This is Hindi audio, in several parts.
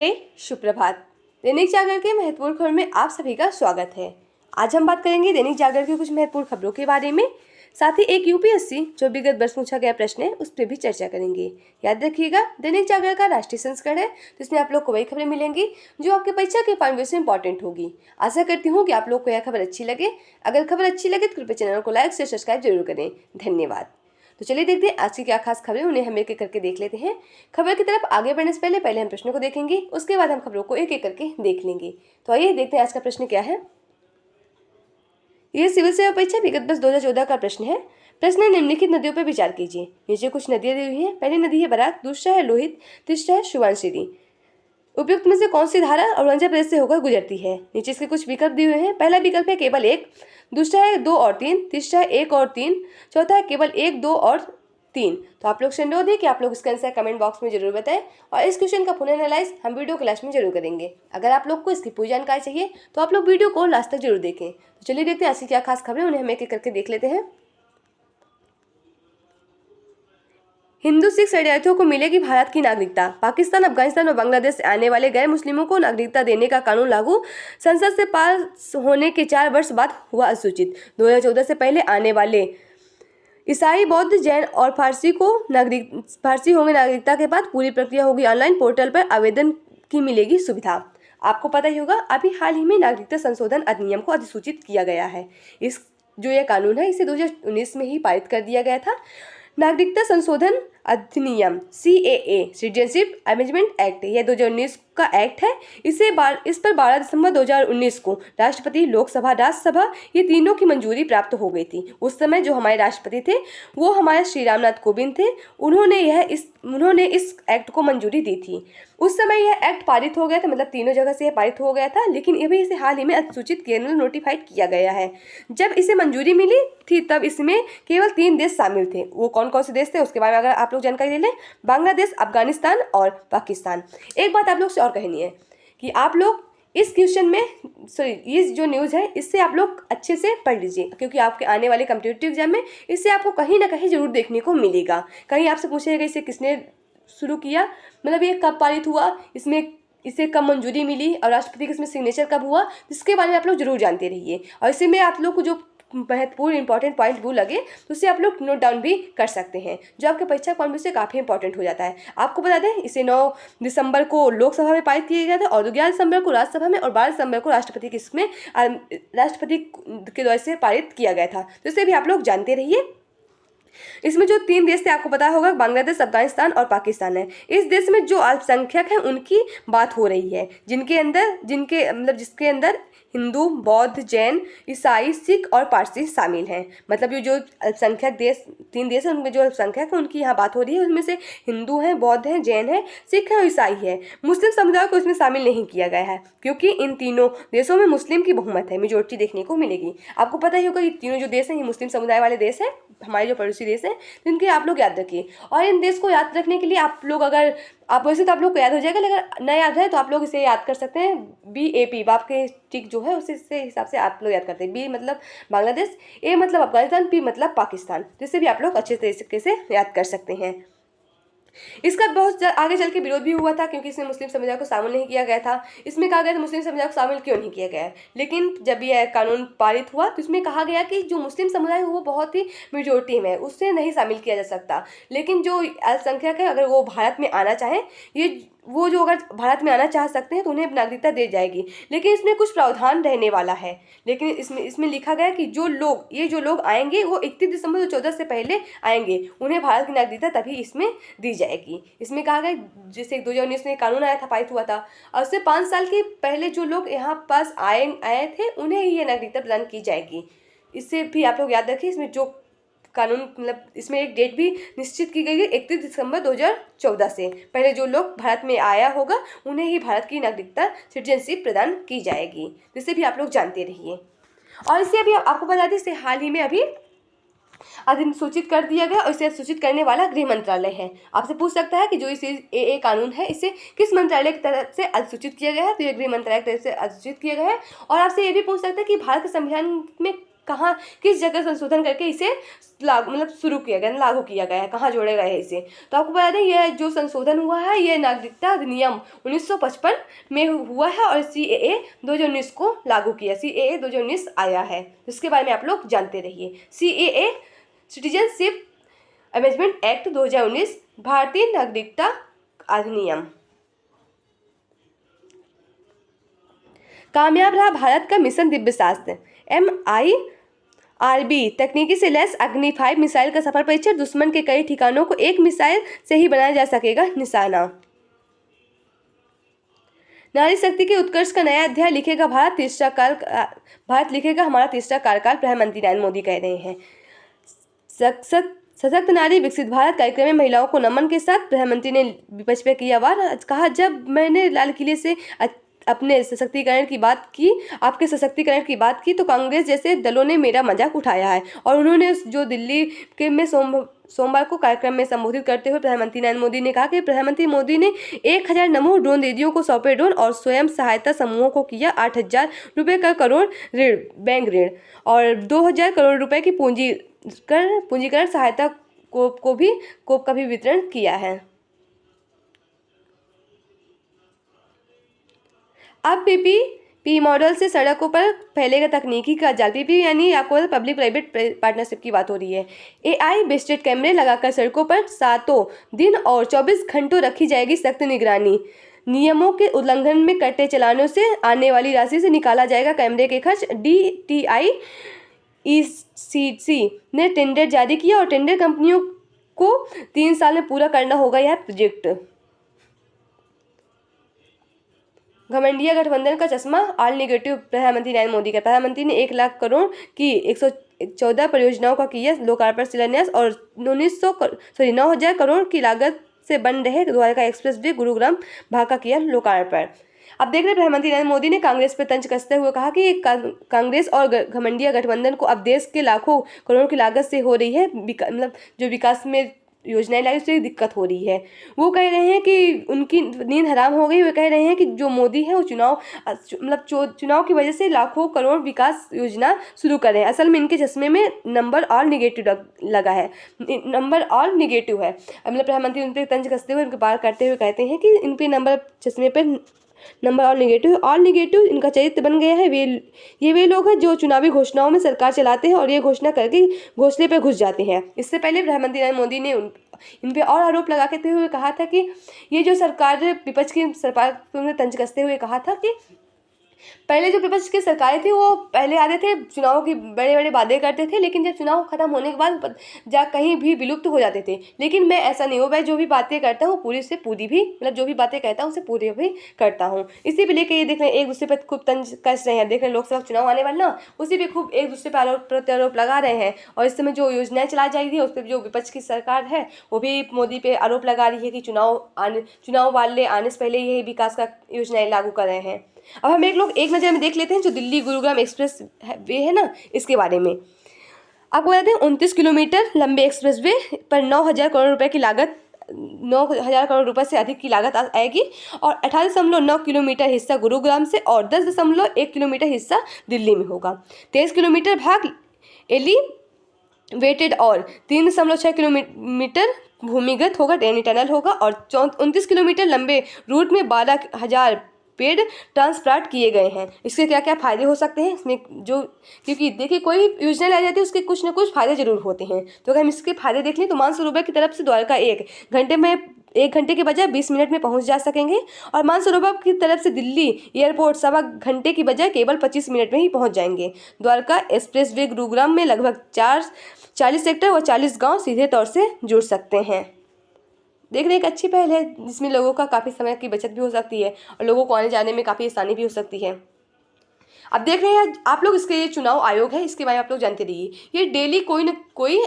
सुप्रभात। दैनिक जागरण के महत्वपूर्ण खबर में आप सभी का स्वागत है। आज हम बात करेंगे दैनिक जागरण की कुछ महत्वपूर्ण खबरों के बारे में। साथ ही एक यूपीएससी जो विगत वर्ष पूछा गया प्रश्न है उस पर भी चर्चा करेंगे। याद रखिएगा, दैनिक जागरण का राष्ट्रीय संस्करण है, तो इसमें आप लोग को वही खबरें मिलेंगी जो आपके परीक्षा के पॉइंट व्यू से इंपॉर्टेंट होगी। आशा करती हूँ कि आप लोग को यह खबर अच्छी लगे। अगर खबर अच्छी लगे तो कृपया चैनल को लाइक से सब्सक्राइब जरूर करें। धन्यवाद। तो चलिए देखते हैं आज की क्या खास खबरें, उन्हें हम एक एक करके देख लेते हैं। खबर की तरफ आगे बढ़ने से पहले हम प्रश्नों को देखेंगे, उसके बाद हम खबरों को एक एक करके देख लेंगे। तो आइए देखते हैं आज का प्रश्न क्या है। यह सिविल सेवा परीक्षा विगत वर्ष 2014 का प्रश्न है। प्रश्न है, निम्नलिखित नदियों पर विचार कीजिए। नीचे कुछ नदियां दी हुई हैं। पहली नदी है बराक, दूसरा है लोहित, तीसरा है सुवर्णसिरी। उपयुक्त में से कौन सी धारा अरुणाचल प्रदेश से होकर गुजरती है। नीचे इसके कुछ विकल्प दिए हुए हैं। पहला विकल्प है केवल एक, दूसरा है 2 और 3, तीसरा है 1 और 3, चौथा है केवल 1, 2 और 3। तो आप लोग से अनुरोध है कि आप लोग इसका आंसर कमेंट बॉक्स में जरूर बताएं और इस क्वेश्चन का पुनः एनालाइज हम वीडियो क्लास में जरूर करेंगे। अगर आप लोग को इसकी पूरी जानकारी चाहिए तो आप लोग वीडियो को लास्ट तक जरूर देखें। तो चलिए देखते हैं ऐसी क्या खास खबरें, उन्हें हम एक एक करके देख लेते हैं। हिंदू सिख शरणार्थियों को मिलेगी भारत की नागरिकता। पाकिस्तान, अफगानिस्तान और बांग्लादेश से आने वाले गैर मुस्लिमों को नागरिकता देने का कानून लागू संसद से पास होने के 4 वर्ष बाद हुआ अधिसूचित। 2014 से पहले आने वाले ईसाई, बौद्ध, जैन और फारसी होंगे नागरिकता के बाद पूरी प्रक्रिया होगी ऑनलाइन। पोर्टल पर आवेदन की मिलेगी सुविधा। आपको पता ही होगा, अभी हाल ही में नागरिकता संशोधन अधिनियम को अधिसूचित किया गया है। यह कानून है, इसे 2019 में ही पारित कर दिया गया था। नागरिकता संशोधन अधिनियम CAA सिटीजनशिप अमेंडमेंट एक्ट, यह 2019 का एक्ट है। इस पर 12 दिसंबर 2019 को राष्ट्रपति, लोकसभा, राज्यसभा ये तीनों की मंजूरी प्राप्त हो गई थी। उस समय जो हमारे राष्ट्रपति थे वो हमारे श्री रामनाथ कोविंद थे। उन्होंने इस एक्ट को मंजूरी दी थी। उस समय यह एक्ट पारित हो गया था, मतलब तीनों जगह से यह पारित हो गया था, लेकिन अभी इसे हाल ही में अधिसूचित केंद्र नोटिफाइड किया गया है। जब इसे मंजूरी मिली थी तब इसमें केवल 3 देश शामिल थे। वो कौन कौन से देश थे उसके बारे में अगर आप लोग जानकारी ले लें, बांग्लादेश, अफगानिस्तान और पाकिस्तान। एक बात आप लोग से और कहनी है कि आप लोग इस क्वेश्चन में ये जो न्यूज़ है इससे आप लोग अच्छे से पढ़ लीजिए, क्योंकि आपके आने वाले कॉम्पिटिटिव एग्जाम में इससे आपको कहीं ना कहीं जरूर देखने को मिलेगा। कहीं आपसे पूछेगा इसे किसने शुरू किया, मतलब ये कब पारित हुआ, इसे कब मंजूरी मिली और राष्ट्रपति का इसमें सिग्नेचर कब हुआ, इसके बारे में आप लोग जरूर जानते रहिए। और इसी में आप लोग को जो महत्वपूर्ण इंपॉर्टेंट पॉइंट वो लगे तो उसे आप लोग नोट डाउन भी कर सकते हैं, जो आपके परीक्षा पॉइंट व्यू से काफ़ी इंपॉर्टेंट हो जाता है। आपको बता दें, इसे 9 दिसंबर को लोकसभा में पारित किया गया था और 11 दिसंबर को राज्यसभा में और 12 दिसंबर को राष्ट्रपति के द्वारा से पारित किया गया था। तो इसे भी आप लोग जानते रहिए। इसमें जो 3 देश थे आपको पता होगा, बांग्लादेश, अफगानिस्तान और पाकिस्तान है। इस देश में जो अल्पसंख्यक हैं उनकी बात हो रही है, जिसके अंदर हिंदू, बौद्ध, जैन, ईसाई, सिख और पारसी शामिल हैं। मतलब ये जो अल्पसंख्यक 3 देश हैं उनमें जो अल्पसंख्यक है उनकी यहाँ बात हो रही है। उनमें से हिंदू हैं, बौद्ध हैं, जैन हैं, सिख है और ईसाई है। मुस्लिम समुदाय को इसमें शामिल नहीं किया गया है, क्योंकि इन तीनों देशों में मुस्लिम की बहुमत है, मेजोरिटी देखने को मिलेगी। आपको पता ही होगा ये तीनों जो देश हैं ये मुस्लिम समुदाय वाले देश हैं, हमारे जो पड़ोसी देश हैं, तो इनके आप लोग याद रखिए। और इन देश को याद रखने के लिए आप लोग, अगर आप वैसे तो आप लोग को याद हो जाएगा, लेकिन नया याद है तो आप लोग इसे याद कर सकते हैं। BAP, बाप के टिक जो है उसी से हिसाब से आप लोग याद करते हैं। B मतलब बांग्लादेश, A मतलब अफगानिस्तान, P मतलब पाकिस्तान, जिससे भी आप लोग अच्छे तरीके से याद कर सकते हैं। इसका बहुत आगे चल के विरोध भी हुआ था, क्योंकि इसमें मुस्लिम समुदाय को शामिल नहीं किया गया था। इसमें कहा गया था मुस्लिम समुदाय को शामिल क्यों नहीं किया गया है, लेकिन जब यह कानून पारित हुआ तो इसमें कहा गया कि जो मुस्लिम समुदाय है वो बहुत ही मेजोरिटी में है, उससे नहीं शामिल किया जा सकता। लेकिन जो अल्पसंख्यक है अगर वो भारत में आना चाहें, वो जो अगर भारत में आना चाह सकते हैं तो उन्हें नागरिकता दे जाएगी। लेकिन इसमें कुछ प्रावधान रहने वाला है। लेकिन इसमें लिखा गया कि जो लोग आएंगे वो 31 दिसंबर 2014 से पहले आएंगे, उन्हें भारत की नागरिकता तभी इसमें दी जाएगी। इसमें कहा गया, जैसे 2019 में कानून आया था, पारित हुआ था, और उससे 5 साल के पहले जो लोग यहाँ पास आए थे उन्हें ही ये नागरिकता प्रदान की जाएगी। इससे भी आप लोग याद रखिए, इसमें जो कानून, मतलब इसमें एक डेट भी निश्चित की गई है, 31 दिसंबर 2014 से पहले जो लोग भारत में आया होगा उन्हें ही भारत की नागरिकता सिटीजनशिप प्रदान की जाएगी, जिससे भी आप लोग जानते रहिए। और इसे अभी आपको बता दें, इसे हाल ही में अभी अधिसूचित कर दिया गया और इसे सूचित करने वाला गृह मंत्रालय है। आपसे पूछ सकता है कि जो इसे AA कानून है इसे किस मंत्रालय की तरफ से अधिसूचित किया गया है, तो ये गृह मंत्रालय की तरफ से अधिसूचित किया गया है। और आपसे ये भी पूछ सकता है कि भारत के संविधान में कहाँ किस जगह संशोधन करके इसे लागू शुरू किया गया, लागू किया गया है, कहाँ जोड़े गए हैं इसे। तो आपको बता दें यह जो संशोधन हुआ है ये नागरिकता अधिनियम 1955 में हुआ है और CAA 2019 को लागू किया, CAA 2019 आया है, इसके बारे में आप लोग जानते रहिए। CAA सिटीजनशिप अमेंडमेंट एक्ट 2019 भारतीय नागरिकता अधिनियम। कामयाब रहा भारत का मिशन दिव्यशास्त्र। MIRB तकनीकी से लैस अग्नि 5 मिसाइल का सफल परीक्षण, दुश्मन के कई ठिकानों को एक मिसाइल से ही बनाया जा सकेगा निशाना। नारी शक्ति के उत्कर्ष का नया अध्याय लिखेगा भारत लिखेगा हमारा तीसरा कार्यकाल, प्रधानमंत्री नरेंद्र मोदी कह रहे हैं। सशक्त नारी विकसित भारत कार्यक्रम में महिलाओं को नमन के साथ प्रधानमंत्री ने विपक्ष पर किया वार। कहा जब मैंने लाल किले से अपने सशक्तिकरण की बात की, आपके सशक्तिकरण की बात की, तो कांग्रेस जैसे दलों ने मेरा मजाक उठाया है। और उन्होंने जो दिल्ली के में सोमवार को कार्यक्रम में संबोधित करते हुए प्रधानमंत्री नरेंद्र मोदी ने कहा कि प्रधानमंत्री मोदी ने 1000 नमो ड्रोन दीदियों को सौंपे ड्रोन और स्वयं सहायता समूहों को किया 8000 रुपये का करोड़ ऋण, बैंक ऋण, और 2000 करोड़ रुपए की पूंजीकरण सहायता कोप का भी वितरण किया है। अब PPP मॉडल से सड़कों पर फैलेगा तकनीकी का जाल। PPP यानी आपको पब्लिक प्राइवेट पार्टनरशिप की बात हो रही है। AI बेस्टेड कैमरे लगाकर सड़कों पर 7 दिन और 24 घंटों रखी जाएगी सख्त निगरानी। नियमों के उल्लंघन में कटे चलानों से आने वाली राशि से निकाला जाएगा कैमरे के खर्च। DTIECC ने टेंडर जारी किया और टेंडर कंपनियों को 3 साल में पूरा करना होगा यह प्रोजेक्ट। घमंडिया गठबंधन का चश्मा ऑल नेगेटिव, प्रधानमंत्री नरेंद्र मोदी का। प्रधानमंत्री ने 1 लाख करोड़ की 114 परियोजनाओं का किया लोकार्पण शिलान्यास और 9,000 करोड़ की लागत से बन रहे द्वारका एक्सप्रेस वे गुरुग्राम भाग का किया लोकार्पण। अब देख रहे प्रधानमंत्री नरेंद्र मोदी ने कांग्रेस पर तंज कसते हुए कहा कि कांग्रेस और घमंडिया गठबंधन को अब देश के लाखों करोड़ की लागत से हो रही है जो विकास में योजनाएं लाई उससे दिक्कत हो रही है। वो कह रहे हैं कि उनकी नींद हराम हो गई। वे कह रहे हैं कि जो मोदी है वो चुनाव की वजह से लाखों करोड़ विकास योजना शुरू कर रहे हैं। असल में इनके चश्मे में नंबर ऑल निगेटिव लगा है, नंबर ऑल निगेटिव है। प्रधानमंत्री उन पर तंज कसते हुए उनके बात करते हुए कहते हैं कि इन पे नंबर चश्मे पे नंबर ऑल निगेटिव इनका चरित्र बन गया है। वे लोग हैं जो चुनावी घोषणाओं में सरकार चलाते हैं और ये घोषणा करके घोंसले पे घुस जाते हैं। इससे पहले प्रधानमंत्री नरेंद्र मोदी ने इन पे और आरोप लगाते हुए कहा था कि ये जो सरकार विपक्ष की सरकार पे तंज कसते हुए कहा था कि पहले जो विपक्ष की सरकारें थी वो पहले आते थे चुनाव की बड़े बड़े वादे करते थे, लेकिन जब चुनाव खत्म होने के बाद कहीं भी विलुप्त हो जाते थे। लेकिन मैं ऐसा नहीं हूँ, मैं जो भी बातें करता हूँ पूरी से पूरी भी जो भी बातें कहता हूँ उसे पूरी भी करता हूँ। इसी पे लेकर ये देख रहे हैं एक दूसरे पर खूब तंज कस रहे हैं। देख रहे हैं लोकसभा चुनाव आने वाला ना, उसी पे खूब एक दूसरे पर आरोप प्रत्यारोप लगा रहे हैं। और इस समय जो योजनाएं चलाई जा रही है उस पर जो विपक्ष की सरकार है वो भी मोदी पे आरोप लगा रही है कि चुनाव वाले आने से पहले यही विकास का योजनाएं लागू कर रहे हैं। अब हम एक नज़र में देख लेते हैं जो दिल्ली गुरुग्राम एक्सप्रेस वे है ना, इसके बारे में आपको बता दें 29 किलोमीटर लंबे एक्सप्रेस वे पर 9,000 करोड़ रुपए की लागत 9,000 करोड़ रुपए से अधिक की लागत आएगी और 18.9 किलोमीटर हिस्सा गुरुग्राम से और 10.1 किलोमीटर हिस्सा दिल्ली में होगा। 23 किलोमीटर भाग एलिवेटेड और 3.6 किलोमीटर भूमिगत होगा, यानी टनल होगा और 29 किलोमीटर लंबे रूट में 12,000 पेड़ ट्रांसप्लांट किए गए हैं। इसके क्या क्या फ़ायदे हो सकते हैं इसमें क्योंकि देखिए कोई भी योजना लाई जाती है उसके कुछ ना कुछ फ़ायदे जरूर होते हैं। तो अगर हम इसके फ़ायदे देख लें तो मानसरोवर की तरफ से द्वारका 1 घंटे के बजाय 20 मिनट में पहुंच जा सकेंगे और मानसरोवर की तरफ से दिल्ली एयरपोर्ट 1.25 घंटे की बजाय केवल 25 मिनट में ही पहुंच जाएंगे। द्वारका एक्सप्रेस वे गुरुग्राम में लगभग 40 सेक्टर और 40 गाँव सीधे तौर से जुड़ सकते हैं। देख रहे एक अच्छी पहल है जिसमें लोगों का काफ़ी समय की बचत भी हो सकती है और लोगों को आने जाने में काफ़ी आसानी भी हो सकती है। अब देख रहे हैं आप लोग इसके ये चुनाव आयोग है इसके बारे में आप लोग जानते रहिए। ये डेली कोई न कोई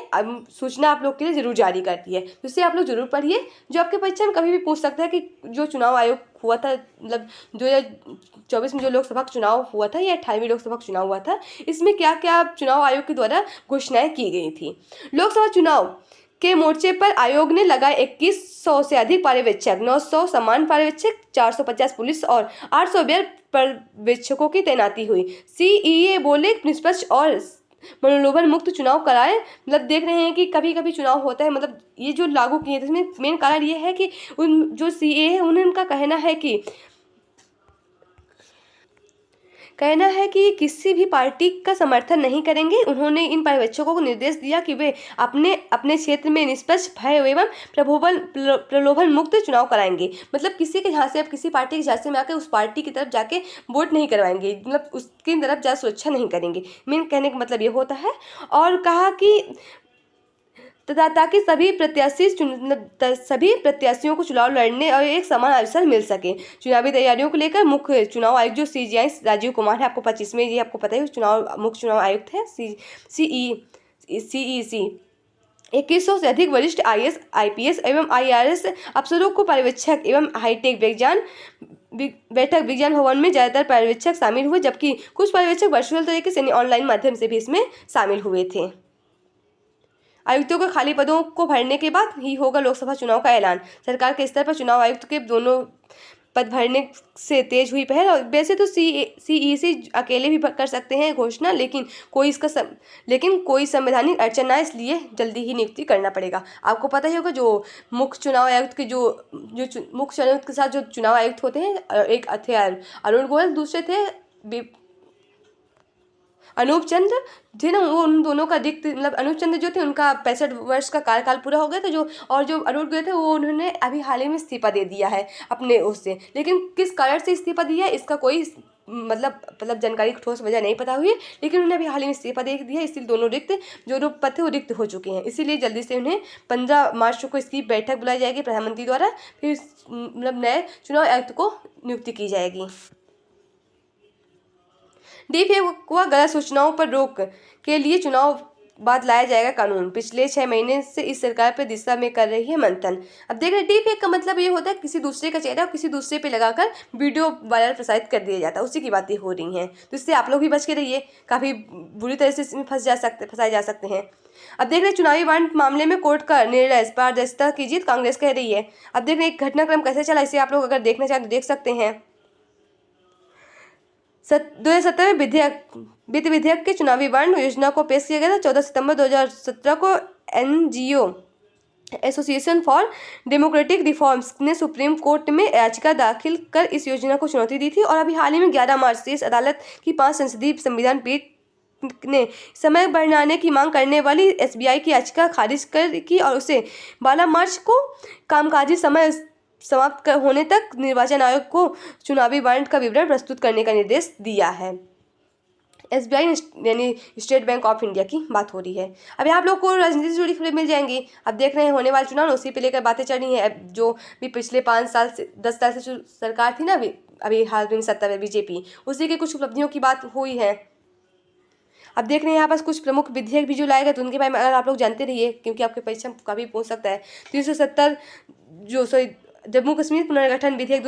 सूचना आप लोग के लिए ज़रूर जारी करती है, जिससे आप लोग ज़रूर पढ़िए। जो आपके परीक्षा में कभी भी पूछ सकता है कि जो चुनाव आयोग हुआ था 2024 में जो लोकसभा का चुनाव हुआ था या 18वीं लोकसभा का चुनाव हुआ था, इसमें क्या क्या चुनाव आयोग के द्वारा घोषणाएँ की गई थी। लोकसभा चुनाव के मोर्चे पर आयोग ने लगाए 2100 से अधिक पर्यवेक्षक, 900 समान पर्यवेक्षक, 450 पुलिस और 800 पर्यवेक्षकों की तैनाती हुई। CEA बोले निष्पक्ष और मनोलोभन मुक्त चुनाव कराए। मतलब देख रहे हैं कि कभी कभी चुनाव होता है, मतलब ये जो लागू किए थे इसमें मेन कारण ये है कि उन जो सीए है उनका कहना है कि किसी भी पार्टी का समर्थन नहीं करेंगे। उन्होंने इन पर्यवेक्षकों को निर्देश दिया कि वे अपने अपने क्षेत्र में निष्पक्ष, भय एवं प्रलोभन मुक्त चुनाव कराएंगे। मतलब किसी के झांसे, अब किसी पार्टी के झांसे में आकर उस पार्टी की तरफ जाके वोट नहीं करवाएंगे, मतलब उसकी तरफ ज़्यादा सुरक्षा नहीं करेंगे। मेन कहने का मतलब ये होता है। और कहा कि ताकि सभी प्रत्याशियों को चुनाव लड़ने और एक समान अवसर मिल सके। चुनावी तैयारियों को लेकर मुख्य चुनाव आयुक्त जो सीजीआई राजीव कुमार है, आपको 25वें, ये आपको पता है, मुख्य चुनाव आयुक्त है सीईसी। 2100 से अधिक वरिष्ठ आईएएस, आईपीएस एवं आईआरएस अफसरों को पर्यवेक्षक एवं हाईटेक बैठक विज्ञान भवन में ज़्यादातर पर्यवेक्षक शामिल हुए, जबकि कुछ पर्यवेक्षक वर्चुअल तरीके से ऑनलाइन माध्यम से भी इसमें शामिल हुए थे। आयुक्तों के खाली पदों को भरने के बाद ही होगा लोकसभा चुनाव का ऐलान। सरकार के स्तर पर चुनाव आयुक्त के दोनों पद भरने से तेज हुई पहल। और वैसे तो सीईसी अकेले भी कर सकते हैं घोषणा, लेकिन कोई संवैधानिक अड़चन ना, इसलिए जल्दी ही नियुक्ति करना पड़ेगा। आपको पता ही होगा जो मुख्य चुनाव आयुक्त के मुख्य चुनाव आयुक्त के साथ जो चुनाव आयुक्त होते हैं, एक थे अरुण गोयल, दूसरे थे अनूप चंद्र थे ना, वो उन दोनों का रिक्त, मतलब अनूप चंद्र जो थे उनका 65 वर्ष का कार्यकाल पूरा हो गया था, जो अनूप गोयल थे वो उन्होंने अभी हाल ही में इस्तीफा दे दिया है अपने उससे। लेकिन किस कारण से इस्तीफा दिया है इसका कोई मतलब जानकारी, ठोस वजह नहीं पता हुई है, लेकिन उन्होंने अभी हाल ही में इस्तीफा दे दिया है। इसलिए दोनों जो पद थे वो रिक्त हो चुके हैं। इसीलिए जल्दी से उन्हें 15 मार्च को इसकी बैठक बुलाई जाएगी प्रधानमंत्री द्वारा, फिर मतलब नए चुनाव आयुक्त को नियुक्ति की जाएगी। डीपीएफ व गलत सूचनाओं पर रोक के लिए चुनाव बाद लाया जाएगा कानून। पिछले 6 महीने से इस सरकार पर दिशा में कर रही है मंथन। अब देख रहे हैं डीपीएफ का मतलब ये होता है किसी दूसरे का चेहरा किसी दूसरे पे लगाकर वीडियो वायरल प्रसारित कर दिया जाता है, उसी की बातें हो रही हैं। तो इससे आप लोग भी बच के रहिए, काफ़ी बुरी तरह से इसमें फंसाए जा सकते हैं। अब देख रहे हैं चुनावी बांड मामले में कोर्ट का निर्णय, पारदर्शिता की जीत कांग्रेस कह रही है। अब देख रहे हैं एक घटनाक्रम कैसे चला, इसे आप लोग अगर देखना चाहें तो देख सकते हैं। 2017 में वित्त विधेयक के चुनावी बांड योजना को पेश किया गया था। 14 सितंबर 2017 को NGO association for democratic reforms ने सुप्रीम कोर्ट में याचिका दाखिल कर इस योजना को चुनौती दी थी। और अभी हाल ही में 11 मार्च से इस अदालत की 5 संसदीय संविधान पीठ ने समय बढ़ाने की मांग करने वाली एसबीआई की याचिका खारिज कर की और उसे 12 मार्च को कामकाजी समय समाप्त होने तक निर्वाचन आयोग को चुनावी बांड का विवरण प्रस्तुत करने का निर्देश दिया है। एसबीआई यानी स्टेट बैंक ऑफ इंडिया की बात हो रही है। अब आप लोग को राजनीति से जुड़ी खबरें मिल जाएंगी। अब देख रहे हैं होने वाले चुनाव, उसी पे लेकर बातें चल रही हैं। अब जो भी पिछले 5 साल से 10 साल से जो सरकार थी ना, अभी हाल में सत्ता में बीजेपी, उसी की कुछ उपलब्धियों की बात हुई है। अब देख रहे हैं यहाँ पास कुछ प्रमुख विधेयक भी जो लाए गए, तो उनके बारे में अगर आप लोग जानते रहिए, क्योंकि आपके परीक्षा कभी पूछ सकता है। 370 जो जम्मू कश्मीर पुनर्गठन विधेयक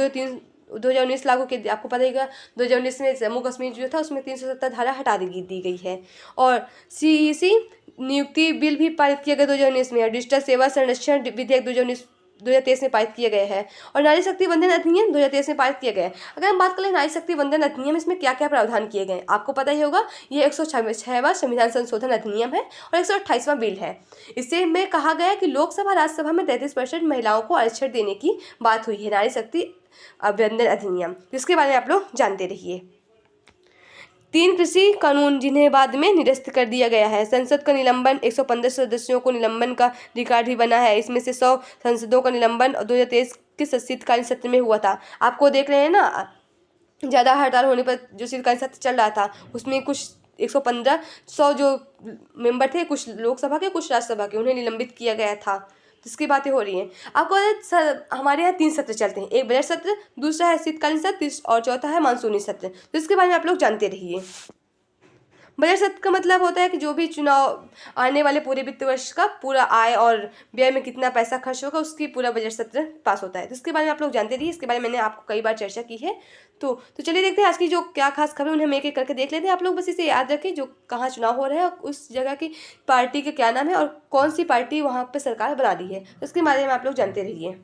2019 लागू के, आपको पता ही 2019 में जम्मू कश्मीर जो था उसमें 370 धारा हटा दी गई है। और सीईसी नियुक्ति बिल भी पारित किया गया 2019 में। डिजिटल सेवा संरक्षण विधेयक 2023 में पारित किया गया है। और नारी शक्ति वंदन अधिनियम 2023 में पारित किया गया है। अगर हम बात करें नारी शक्ति वंदन अधिनियम, इसमें क्या क्या प्रावधान किए गए हैं आपको पता ही होगा। ये 106वां संविधान संशोधन अधिनियम है और 128वां बिल है। इससे में कहा गया है कि लोकसभा राज्यसभा में 33% महिलाओं को आरक्षण देने की बात हुई है। नारी शक्ति वंदन अधिनियम, जिसके बारे में आप लोग जानते रहिए। 3 कृषि कानून जिन्हें बाद में निरस्त कर दिया गया है। संसद का निलंबन, 115 सदस्यों को निलंबन का रिकॉर्ड भी बना है। इसमें से 100 संसदों का निलंबन 2023 के शीतकालीन सत्र में हुआ था। आपको देख रहे हैं ना, ज़्यादा हड़ताल होने पर जो शीतकालीन सत्र चल रहा था उसमें कुछ 100 जो मेंबर थे, कुछ लोकसभा के कुछ राज्यसभा के, उन्हें निलंबित किया गया था। जिसकी बातें हो रही हैं। आपको हमारे यहाँ 3 सत्र चलते हैं, एक बजट सत्र, दूसरा है शीतकालीन सत्र और चौथा है मानसूनी सत्र। तो इसके बारे में आप लोग जानते रहिए। बजट सत्र का मतलब होता है कि जो भी चुनाव आने वाले पूरे वित्त वर्ष का पूरा आय और व्यय में कितना पैसा खर्च होगा उसकी पूरा बजट सत्र पास होता है। तो इसके बारे में आप लोग जानते रहिए। इसके बारे में मैंने आपको कई बार चर्चा की है। तो चलिए देखते हैं आज की जो क्या खास खबर उन्हें हम एक एक करके देख लेते हैं। आप लोग बस इसे याद रखें, जो कहाँ चुनाव हो रहा है और उस जगह की पार्टी का क्या नाम है और कौन सी पार्टी वहाँ पर सरकार बना रही है, तो इसके बारे में आप लोग जानते रहिए।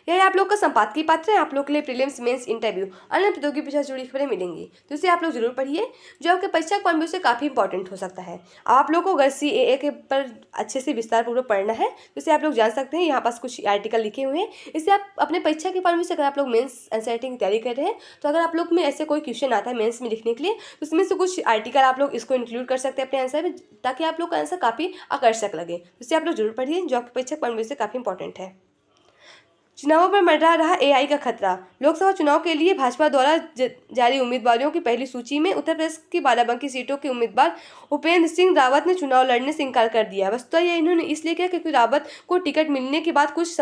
यह आप लोग का संपादकीय पात्र है। आप लोग के लिए प्रीलिम्स, मेंस, इंटरव्यू, अन्य प्रतियोगी परीक्षा से जुड़ी खबरें मिलेंगी, तो इसे आप लोग जरूर पढ़िए, जो आपके परीक्षा पॉइंट ऑफ व्यू से काफ़ी इंपॉर्टेंट हो सकता है। अब आप लोग को अगर CAA के पर अच्छे से विस्तार पूर्वक पढ़ना है तो इसे आप लोग जान सकते हैं। यहाँ पास कुछ आर्टिकल लिखे हुए हैं, इससे आप अपने परीक्षा के पॉइंट ऑफ व्यू से अगर आप लोग मेंस एनसीईआरटी की तैयारी कर रहे हैं तो अगर आप लोग में ऐसे कोई क्वेश्चन आता है मेंस में लिखने के लिए तो उसमें से कुछ आर्टिकल आप लोग इसको इंक्लूड कर सकते हैं अपने आंसर में, ताकि आप लोग का आंसर काफ़ी आकर्षक लगे। इसे आप लोग जरूर पढ़िए, जो आपके परीक्षा पॉइंट ऑफ व्यू से काफ़ी इंपॉर्टेंट है। चुनावों पर मंडरा रहा AI का खतरा। लोकसभा चुनाव के लिए भाजपा द्वारा जारी उम्मीदवारों की पहली सूची में उत्तर प्रदेश की बाराबंकी सीटों के उम्मीदवार उपेंद्र सिंह रावत ने चुनाव लड़ने से इंकार कर दिया है। वस्तुतः यह इन्होंने इसलिए किया क्योंकि रावत को टिकट मिलने के बाद कुछ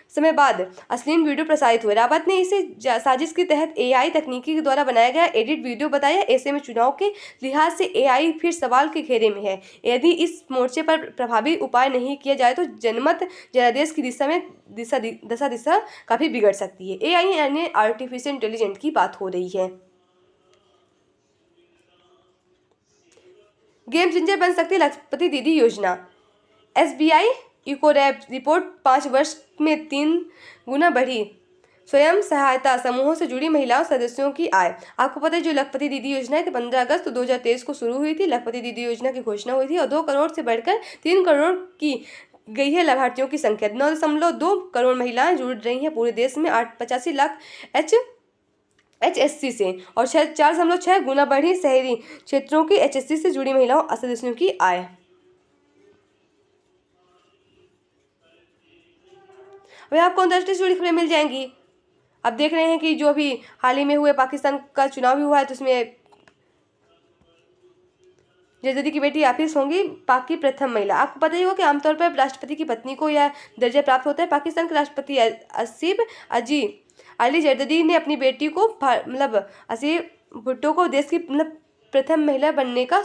समय बाद अश्लील वीडियो प्रसारित हुए। रावत ने इसे साजिश के तहत AI तकनीकी के द्वारा बनाया गया एडिट वीडियो बताया। ऐसे में चुनाव के लिहाज से AI फिर सवाल के घेरे में है। यदि इस मोर्चे पर प्रभावी उपाय नहीं किया जाए तो जनमत जनादेश की दिशा काफी बिगड़ सकती है। AI यानी आर्टिफिशियल इंटेलिजेंस की बात हो रही है। गेम चेंजर बन सकती है लखपति दीदी योजना। SBI इकोरैप रिपोर्ट 5 वर्ष में 3 गुना बढ़ी स्वयं सहायता समूहों से जुड़ी महिलाओं सदस्यों की आय। आपको पता है जो लखपति दीदी योजना है 15 अगस्त 2023 को शुरू हुई थी। लखपति दीदी योजना की घोषणा हुई थी और 2 करोड़ से बढ़कर 3 करोड़ की गई है लाभार्थियों की संख्या। 9.2 करोड़ महिलाएं जुड़ रही हैं पूरे देश में 85 लाख HSC से और 4.6 गुना बढ़ी शहरी क्षेत्रों की HSC से जुड़ी महिलाओं सदस्यों की आय। अभी आपको अंतर्राष्ट्रीय से जुड़ी खबरें मिल जाएंगी। अब देख रहे हैं कि जो अभी हाल ही में हुए पाकिस्तान का चुनाव भी हुआ है तो उसमें जरदरी की बेटी हाफिज होंगी पाक की प्रथम महिला। आपको पता ही होगा कि आमतौर पर राष्ट्रपति की पत्नी को यह दर्जा प्राप्त होता है। पाकिस्तान के राष्ट्रपति आसिफ अली जरदरी ने अपनी बेटी को आसिफ भुट्टो को देश की प्रथम महिला बनने का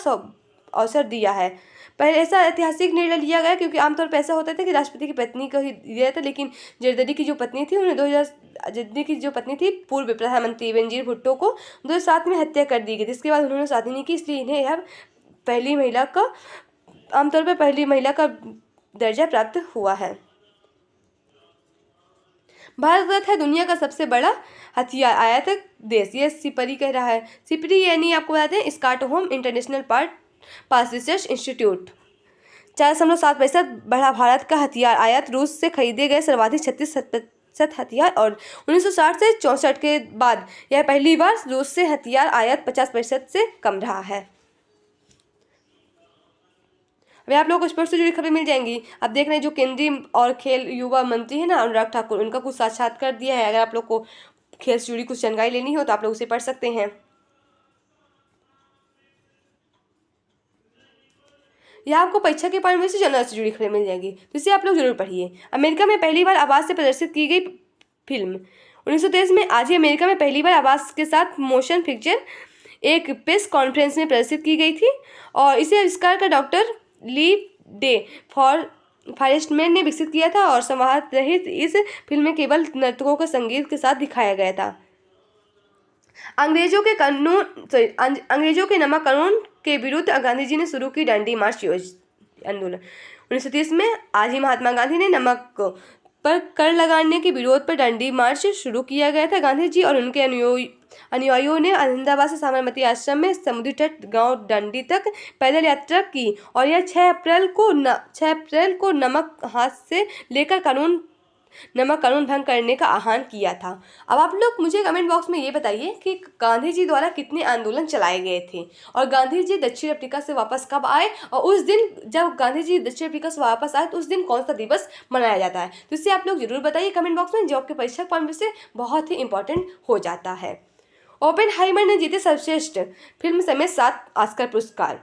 अवसर दिया है। पहले ऐसा ऐतिहासिक निर्णय लिया गया क्योंकि आमतौर पर ऐसा होता था कि राष्ट्रपति की पत्नी को ही दिया था, लेकिन जरदरी की जो पत्नी थी उन्हें जरदरी की जो पत्नी थी पूर्व प्रधानमंत्री बेनजीर भुट्टो को 2007 में हत्या कर दी गई। जिसके बाद उन्होंने शादी नहीं की, इसलिए इन्हें यह आमतौर पर पहली महिला का दर्जा प्राप्त हुआ है। भारत है दुनिया का सबसे बड़ा हथियार आयातक देश, ये सिपरी कह रहा है। सिपरी यानी आपको बताते हैं स्टॉकहोम इंटरनेशनल पास रिसर्च इंस्टीट्यूट। 4.7% बढ़ा भारत का हथियार आयात। रूस से खरीदे गए सर्वाधिक 36% हथियार और 1960 से 64 के बाद यह पहली बार रूस से हथियार आयात 50% से कम रहा है। अभी आप लोगों को स्पोर्ट्स से जुड़ी खबरें मिल जाएंगी। अब देख रहे हैं जो केंद्रीय और खेल युवा मंत्री है ना अनुराग ठाकुर, उनका कुछ साक्षात्कार दिया है। अगर आप लोग को खेल से जुड़ी कुछ जानकारी लेनी हो तो आप लोग उसे पढ़ सकते हैं। यह आपको परीक्षा के पॉइंट से जनरल से जुड़ी खबरें मिल जाएंगी, तो इसे आप लोग जरूर पढ़िए। अमेरिका में पहली बार आवाज से प्रदर्शित की गई फिल्म। 1923 में आज ही अमेरिका में पहली बार आवाज के साथ मोशन पिक्चर एक प्रेस कॉन्फ्रेंस में प्रदर्शित की गई थी और इसे आविष्कार का डॉक्टर ली डे फॉरेस्टमैन ने विकसित किया था और संवाद रहित इस फिल्म में केवल नर्तकों का संगीत के साथ दिखाया गया था। अंग्रेजों के नमक कानून के विरुद्ध गांधी जी ने शुरू की दांडी मार्च आंदोलन। 1930 में आज ही महात्मा गांधी ने नमक पर कर लगाने के विरोध पर दांडी मार्च शुरू किया गया था। गांधी जी और उनके अनुयायियों ने अहमदाबाद से साबरमती आश्रम में समुद्री तट गांव दांडी तक पैदल यात्रा की और यह 6 अप्रैल को नमक हाथ से लेकर नमक कानून भंग करने का आह्वान किया था। अब आप लोग मुझे कमेंट बॉक्स में ये बताइए कि गांधी जी द्वारा कितने आंदोलन चलाए गए थे और गांधी जी दक्षिण अफ्रीका से वापस कब आए और उस दिन जब गांधी जी दक्षिण अफ्रीका से वापस आए तो उस दिन कौन सा दिवस मनाया जाता है। तो इससे आप लोग जरूर बताइए कमेंट बॉक्स में, जो आपके परीक्षा पॉइंट से बहुत ही इंपॉर्टेंट हो जाता है। ओपेनहाइमर ने जीते सर्वश्रेष्ठ फिल्म समेत 7 ऑस्कर पुरस्कार।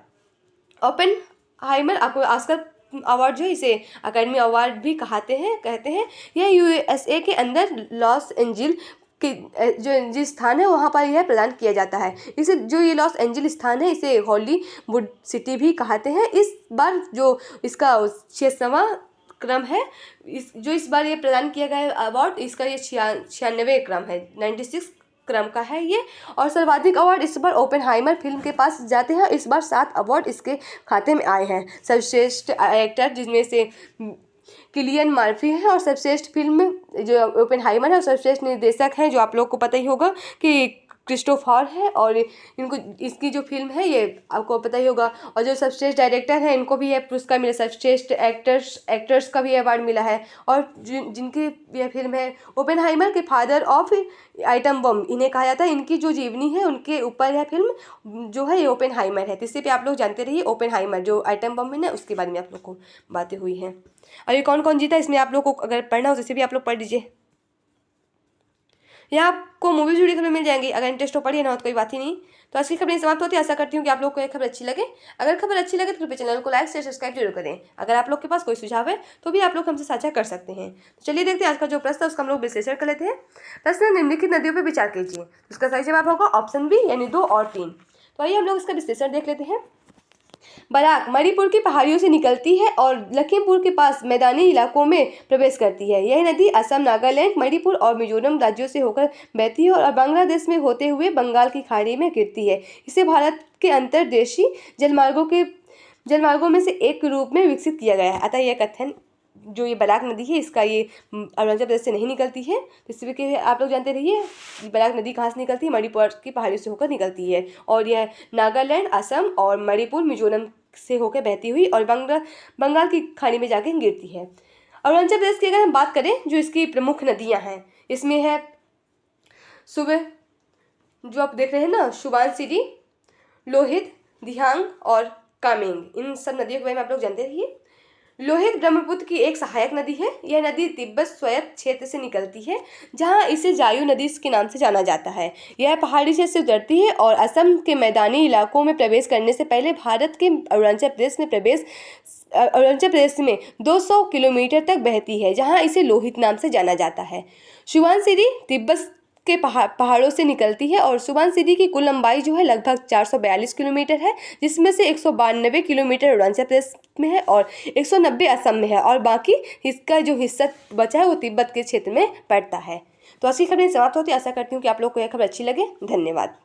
ओपेनहाइमर ऑस्कर अवार्ड जो है इसे अकेडमी अवार्ड भी कहते हैं। यह USA के अंदर लॉस एंजिल जो स्थान है वहाँ पर यह प्रदान किया जाता है। इसे जो ये लॉस एंजिल स्थान है इसे हॉलीवुड सिटी भी कहते हैं। इस बार जो इसका 6वां क्रम है, इस बार ये प्रदान किया गया अवार्ड, इसका ये 96वें क्रम है, 96 क्रम का है ये। और सर्वाधिक अवार्ड इस बार ओपेनहाइमर फिल्म के पास जाते हैं। इस बार 7 अवार्ड इसके खाते में आए हैं। सर्वश्रेष्ठ एक्टर जिसमें से किलियन मर्फी है और सर्वश्रेष्ठ फिल्म जो ओपेनहाइमर है और सर्वश्रेष्ठ निर्देशक है जो आप लोग को पता ही होगा कि क्रिस्टोफर है। और इनको इसकी जो फिल्म है ये आपको पता ही होगा। और जो सर्वश्रेष्ठ डायरेक्टर है इनको भी यह पुरस्कार मिला, सर्वश्रेष्ठ एक्टर्स का भी अवार्ड मिला है। और जिनकी यह फिल्म है ओपेनहाइमर के फादर ऑफ आइटम बम इन्हें कहा जाता है। इनकी जो जीवनी है उनके ऊपर यह फिल्म जो है ये ओपेनहाइमर है। तो इससे भी आप लोग जानते रहिए ओपेनहाइमर जो आइटम बम है उसके बारे में आप लोग को बातें हुई हैं। और ये कौन कौन जीता इसमें आप लोग को अगर पढ़ना हो जैसे भी आप लोग पढ़ लीजिए। यहाँ आपको मूवीज जुड़ी खबरें मिल जाएंगी, अगर इंटरेस्ट हो पढ़िए ना हो तो कोई बात ही नहीं। तो आज की खबरें समाप्त होती है। आशा करती हूँ कि आप लोग को ये खबर अच्छी लगे। अगर खबर अच्छी लगे तो कृपया चैनल को लाइक शेयर सब्सक्राइब जरूर करें। अगर आप लोग के पास कोई सुझाव है तो भी आप लोग हमसे साझा कर सकते हैं। तो चलिए देखते हैं आज का जो प्रश्न है उसका हम लोग विश्लेषण कर लेते हैं। प्रश्न निम्नलिखित नदियों पर विचार कीजिए। उसका सही जवाब होगा ऑप्शन बी यानी 2 और 3। तो आइए हम लोग इसका विश्लेषण देख लेते हैं। बराक मणिपुर की पहाड़ियों से निकलती है और लखीमपुर के पास मैदानी इलाकों में प्रवेश करती है। यह नदी असम, नागालैंड, मणिपुर और मिजोरम राज्यों से होकर बहती है और बांग्लादेश में होते हुए बंगाल की खाड़ी में गिरती है। इसे भारत के अंतर्देशीय जलमार्गों में से एक के रूप में विकसित किया गया है। अतः यह कथन जो ये बराक नदी है इसका ये अरुणाचल प्रदेश से नहीं निकलती है। तो इसी के आप लोग जानते रहिए बराक नदी कहाँ से निकलती है, मणिपुर की पहाड़ियों से होकर निकलती है। और यह नागालैंड, असम और मणिपुर, मिजोरम से होकर बहती हुई और बंगाल की खाड़ी में जाके गिरती है। अरुणाचल प्रदेश की अगर हम बात करें जो इसकी प्रमुख नदियाँ हैं इसमें है सुबह जो आप देख रहे हैं ना सुबानसिरी, लोहित, दिहांग और कामेंग, इन सब नदियों के बारे में आप लोग जानते रहिए। लोहित ब्रह्मपुत्र की एक सहायक नदी है। यह नदी तिब्बत स्वायत्त क्षेत्र से निकलती है जहां इसे जायु नदी के नाम से जाना जाता है। यह पहाड़ी क्षेत्र से उतरती है और असम के मैदानी इलाकों में प्रवेश करने से पहले भारत के अरुणाचल प्रदेश में 200 किलोमीटर तक बहती है जहां इसे लोहित नाम से जाना जाता है। सुबनसिरी तिब्बत के पहाड़ों से निकलती है और सुबनसिरी की कुल लंबाई जो है लगभग 442 किलोमीटर है, जिसमें से 192 किलोमीटर अरुणाचल प्रदेश में है और 190 असम में है और बाकी इसका जो हिस्सा बचा है वो तिब्बत के क्षेत्र में पड़ता है। तो आज की खबरें समाप्त होती है। आशा करती हूँ कि आप लोग को यह खबर अच्छी लगे। धन्यवाद।